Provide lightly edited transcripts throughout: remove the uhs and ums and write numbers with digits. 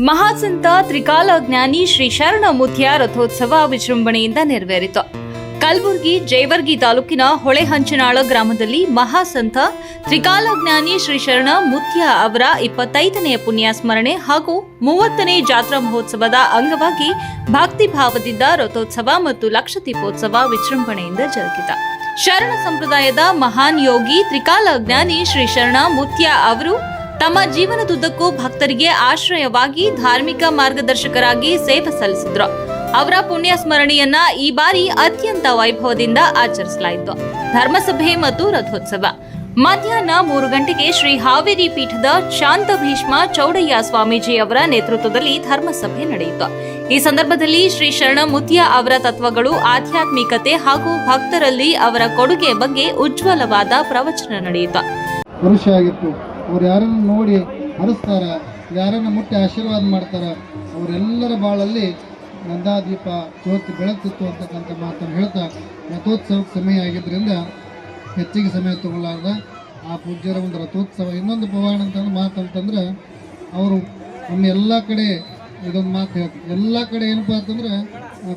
ಮಹಾಸಂತ ತ್ರಿಕಾಲ ಜ್ಞಾನಿ ಶ್ರೀ ಶರಣ ಮುತ್ಯ ರಥೋತ್ಸವ ವಿಜೃಂಭಣೆಯಿಂದ ನೆರವೇರಿತು. ಕಲಬುರಗಿ ಜೇವರ್ಗಿ ತಾಲೂಕಿನ ಹೊಳೆಹಂಚನಾಳ ಗ್ರಾಮದಲ್ಲಿ ಮಹಾಸಂತ ತ್ರಿಕಾಲ ಜ್ಞಾನಿ ಶ್ರೀ ಶರಣ ಮುತ್ಯ ಅವರ 25ನೇ ಪುಣ್ಯಸ್ಮರಣೆ ಹಾಗೂ 30ನೇ ಜಾತ್ರಾ ಮಹೋತ್ಸವದ ಅಂಗವಾಗಿ ಭಕ್ತಿ ಭಾವದಿಂದ ರಥೋತ್ಸವ ಮತ್ತು ಲಕ್ಷ ದೀಪೋತ್ಸವ ವಿಜೃಂಭಣೆಯಿಂದ ಜರುಗಿತು. ಶರಣ ಸಂಪ್ರದಾಯದ ಮಹಾನ್ ಯೋಗಿ ತ್ರಿಕಾಲ ಜ್ಞಾನಿ ಶ್ರೀ ಶರಣ ಮುತ್ಯ ಅವರು ತಮ್ಮ ಜೀವನದುದ್ದಕ್ಕೂ ಭಕ್ತರಿಗೆ ಆಶ್ರಯವಾಗಿ ಧಾರ್ಮಿಕ ಮಾರ್ಗದರ್ಶಕರಾಗಿ ಸೇವೆ ಸಲ್ಲಿಸಿದ್ರು. ಅವರ ಪುಣ್ಯ ಸ್ಮರಣೆಯನ್ನ ಈ ಬಾರಿ ಅತ್ಯಂತ ವೈಭವದಿಂದ ಆಚರಿಸಲಾಯಿತು. ಧರ್ಮಸಭೆ ಮತ್ತು ರಥೋತ್ಸವ ಮಧ್ಯಾಹ್ನ 3 ಗಂಟೆಗೆ ಶ್ರೀ ಹಾವೇರಿ ಪೀಠದ ಶಾಂತ ಭೀಷ್ಮ ಚೌಡಯ್ಯ ಸ್ವಾಮೀಜಿ ಅವರ ನೇತೃತ್ವದಲ್ಲಿ ಧರ್ಮಸಭೆ ನಡೆಯಿತು. ಈ ಸಂದರ್ಭದಲ್ಲಿ ಶ್ರೀ ಶರಣ ಮುತ್ಯ ಅವರ ತತ್ವಗಳು, ಆಧ್ಯಾತ್ಮಿಕತೆ ಹಾಗೂ ಭಕ್ತರಲ್ಲಿ ಅವರ ಕೊಡುಗೆ ಬಗ್ಗೆ ಉಜ್ವಲವಾದ ಪ್ರವಚನ ನಡೆಯಿತು. ಅವ್ರು ಯಾರನ್ನು ನೋಡಿ ಹರಿಸ್ತಾರ, ಯಾರನ್ನು ಮುಟ್ಟಿ ಆಶೀರ್ವಾದ ಮಾಡ್ತಾರ, ಅವರೆಲ್ಲರ ಬಾಳಲ್ಲಿ ನಂದಾದೀಪ ಜ್ಯೋತಿ ಬೆಳಗ್ತಿತ್ತು ಅಂತಕ್ಕಂಥ ಮಾತನ್ನು ಹೇಳ್ತಾ ರಥೋತ್ಸವಕ್ಕೆ ಸಮಯ ಆಗಿದ್ದರಿಂದ ಹೆಚ್ಚಿಗೆ ಸಮಯ ತಗೊಳ್ಳಾರ್ದ ಆ ಪೂಜ್ಯರ ಒಂದು ರಥೋತ್ಸವ. ಇನ್ನೊಂದು ಪವಾಡ ಅಂತಂದ್ರೆ ಮಾತಂತಂದ್ರೆ ಅವರು ನಮ್ಮ ಎಲ್ಲ ಕಡೆ ಇದೊಂದು ಮಾತು ಹೇಳ್ತಾರೆ, ಎಲ್ಲ ಕಡೆ ಏನಪ್ಪ ಅಂತಂದ್ರೆ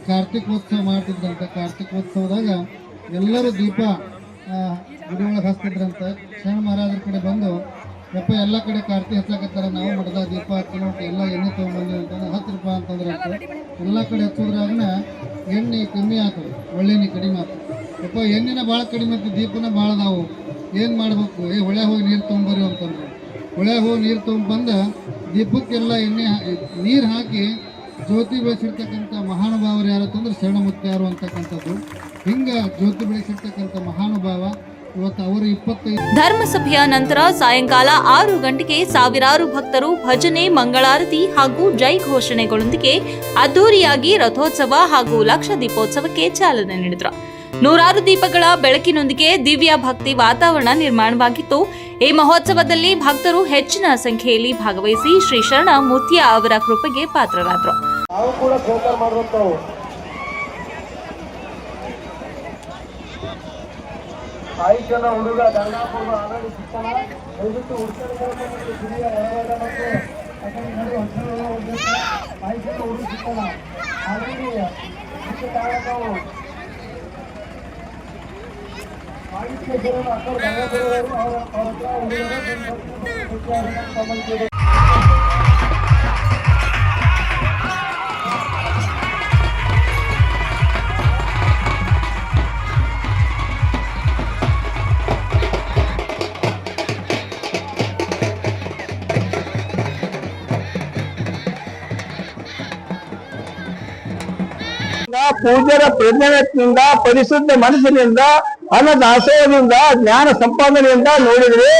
ಕಾರ್ತಿಕೋತ್ಸವ ಮಾಡ್ತಿದ್ರಂತೆ. ಕಾರ್ತಿಕೋತ್ಸವದಾಗ ಎಲ್ಲರೂ ದೀಪ ಗುಡಿ ಒಳಗೆ ಹಚ್ತಿದ್ರಂತೆ. ಶರಣ ಮಹಾರಾಜರ ಕಡೆ ಬಂದು ಯಪ್ಪ ಎಲ್ಲ ಕಡೆ ಕಾರ್ತಿ ಹಚ್ಚಾಕತ್ತಾರ, ನಾವು ಮಠದ ದೀಪ ಹಚ್ಚಿನ ಎಲ್ಲ ಎಣ್ಣೆ ತೊಗೊಂಡ್ಬಂದ್ವಿ ಅಂತಂದ್ರೆ 10 ರೂಪಾಯಿ ಅಂತಂದ್ರೆ ಎಲ್ಲ ಕಡೆ ಹಚ್ಚೋದ್ರಾಗನ ಎಣ್ಣೆ ಕಮ್ಮಿ ಆಗ್ತದೆ, ಒಳ್ಳೆಣ್ಣೆ ಕಡಿಮೆ ಆಗ್ತದೆ. ಯಪ್ಪ ಎಣ್ಣೆನ ಭಾಳ ಕಡಿಮೆ ಆಗ್ತದೆ, ದೀಪನ ಭಾಳ ಅದಾವು, ಏನು ಮಾಡಬೇಕು? ಹೊಳೆ ಹೋಗಿ ನೀರು ತೊಗೊಂಬರ್ರಿ ಅಂತಂದ್ರೆ ಹೊಳೆ ಹೋಗಿ ನೀರು ತೊಗೊಂಬಂದು ದೀಪಕ್ಕೆಲ್ಲ ಎಣ್ಣೆ ನೀರು ಹಾಕಿ ಜ್ಯೋತಿ ಬೆಳೆಸಿರ್ತಕ್ಕಂಥ ಮಹಾನುಭಾವರು ಯಾರು ಅಂತಂದ್ರೆ ಶರಣ ಮುತ್ಯಾರು ಅಂತಕ್ಕಂಥದ್ದು. ಹಿಂಗೆ ಜ್ಯೋತಿ ಬೆಳೆಸಿರ್ತಕ್ಕಂಥ ಮಹಾನುಭಾವ ಇವತ್ತು ಅವರು 25. ಧರ್ಮಸಭೆಯ ನಂತರ ಸಾಯಂಕಾಲ 6 ಗಂಟೆಗೆ ಸಾವಿರಾರು ಭಕ್ತರು ಭಜನೆ, ಮಂಗಳಾರತಿ ಹಾಗೂ ಜೈ ಘೋಷಣೆಗಳೊಂದಿಗೆ ಅದ್ದೂರಿಯಾಗಿ ರಥೋತ್ಸವ ಹಾಗೂ ಲಕ್ಷ ದೀಪೋತ್ಸವಕ್ಕೆ ಚಾಲನೆ ನೀಡಿದರು. ನೂರಾರು ದೀಪಗಳ ಬೆಳಕಿನೊಂದಿಗೆ ದಿವ್ಯ ಭಕ್ತಿ ವಾತಾವರಣ ನಿರ್ಮಾಣವಾಗಿತ್ತು. ಈ ಮಹೋತ್ಸವದಲ್ಲಿ ಭಕ್ತರು ಹೆಚ್ಚಿನ ಸಂಖ್ಯೆಯಲ್ಲಿ ಭಾಗವಹಿಸಿ ಶ್ರೀ ಶರಣ ಮುತ್ಯ ಅವರ ಕೃಪೆಗೆ ಪಾತ್ರರಾದರು. ಆಯ್ಕೆನ ಹುಡುಗ ದಂಡಾಪುರದ ಆಲ್ರೆಡಿ ಶಿಕ್ಷಣ ದಯವಿಟ್ಟು ಉಡುಪಿ ಹಿರಿಯ ಹೊರಗಡೆ ಮತ್ತು ಆಯ್ಕೆನ ಹುಡುಗ ಶಿಕ್ಷಣ ಆಲ್ರೆಡಿ ನಾವು ಆಯ್ಕೆ ಅಕ್ಕರು ಗಂಗಾಪುರವರು ಅವ್ರ ಹತ್ರ ಹುಡುಗರು ಪೂಜ್ಯರ ಪ್ರಜ್ಞಾನದಿಂದ, ಪರಿಶುದ್ಧ ಮನಸ್ಸಿನಿಂದ, ಅನ್ನದಾಸೋಹದಿಂದ, ಜ್ಞಾನ ಸಂಪಾದನೆಯಿಂದ ನೋಡಿದರೆ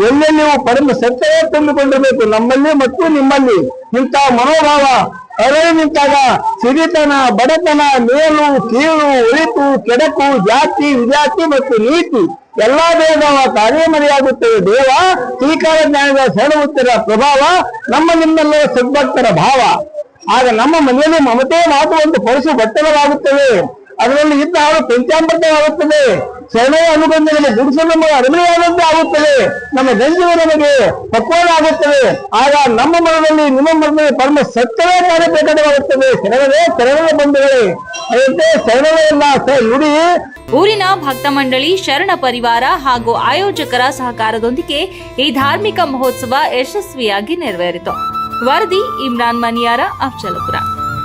ಎಲ್ಲೆಲ್ಲಿಯೂ ಪರಮ ಸತ್ಯವೇ ತುಂಬಿಕೊಂಡಿರಬೇಕು ನಮ್ಮಲ್ಲಿ ಮತ್ತು ನಿಮ್ಮಲ್ಲಿ. ಇಂತಹ ಮನೋಭಾವ ಅರಳಿ ನಿಂತಾಗ ಸಿರಿತನ, ಬಡತನ, ಮೇಲು ಕೀಳು, ಒಳಿತು ಕೆಡಕು, ಜಾತಿ ವಿಜಾತಿ ಮತ್ತು ನೀತಿ ಎಲ್ಲಾ ಭೇದವ ಕಾರ್ಯಮರಿಯಾಗುತ್ತದೆ. ದೇವ ಶ್ರೀಕಾಲ ಜ್ಞಾನದ ಶರಣಮುತ್ಯರ ಪ್ರಭಾವ ನಮ್ಮ ನಿಮ್ಮೆಲ್ಲರ ಸದ್ಭಕ್ತರ ಭಾವ. ಆಗ ನಮ್ಮ ಮನೆಯಲ್ಲಿ ಮಮತೆ ಮಾತು ಒಂದು ಪರಸು ಬಟ್ಟಲವಾಗುತ್ತದೆ. ಅದರಲ್ಲಿ ಇದ್ದ ಹಾಳು ಪಂಚಾಮೃತವಾಗುತ್ತದೆ. ಶರಣಯ ಅನುಬಂಧದಲ್ಲಿ ಗುಡಿಸಲು ನಮಗೆ ಅರಮನೆಯಾದಂತೆ ಆಗುತ್ತದೆ. ನಮ್ಮ ಗಂಜು ನಮಗೆ ಪಕ್ವಾನ ಆಗುತ್ತದೆ. ಆಗ ನಮ್ಮ ಮನದಲ್ಲಿ, ನಿಮ್ಮ ಮನದಲ್ಲಿ ಪರಮ ಸತ್ಯವೇ ಕಾರ್ಯಪ್ರಕಟವಾಗುತ್ತದೆ. ಶರಣದ ಬಂಧುಗಳೇ, ಅದಕ್ಕೆ ಶರಣವೆಲ್ಲ ನುಡಿ. ಊರಿನ ಭಕ್ತ ಮಂಡಳಿ, ಶರಣ ಪರಿವಾರ ಹಾಗೂ ಆಯೋಜಕರ ಸಹಕಾರದೊಂದಿಗೆ ಈ ಧಾರ್ಮಿಕ ಮಹೋತ್ಸವ ಯಶಸ್ವಿಯಾಗಿ ನೆರವೇರಿತು. ವರದಿ ಇಮ್ರಾನ್ ಮನಿಯಾರ, ಅಫಜಲಪುರ.